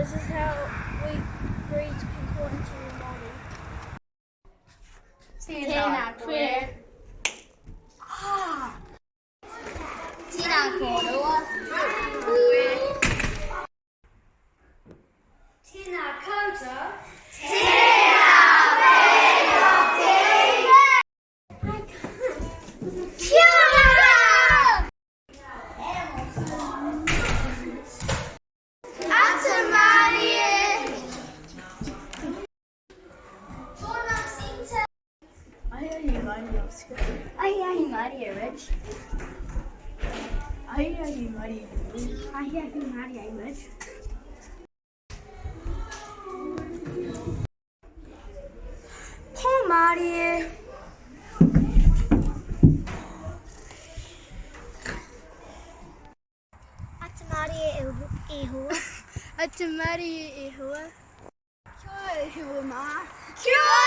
This is how we breed pink one to Molly. Tēnā koe. Tēnā kōrua. Tēnā koutou. Tēnā wēroki. Kia ora! Ata Mārie. Tōna sita. Ai Mārie Oscar. Ai Mārie Rich. Ai Mārie Rich. Ai Mārie Rich. Pō Mārie. Ata Mārie e hua. Ata Mārie e hua. Kia ora e hua mā. Kia ora!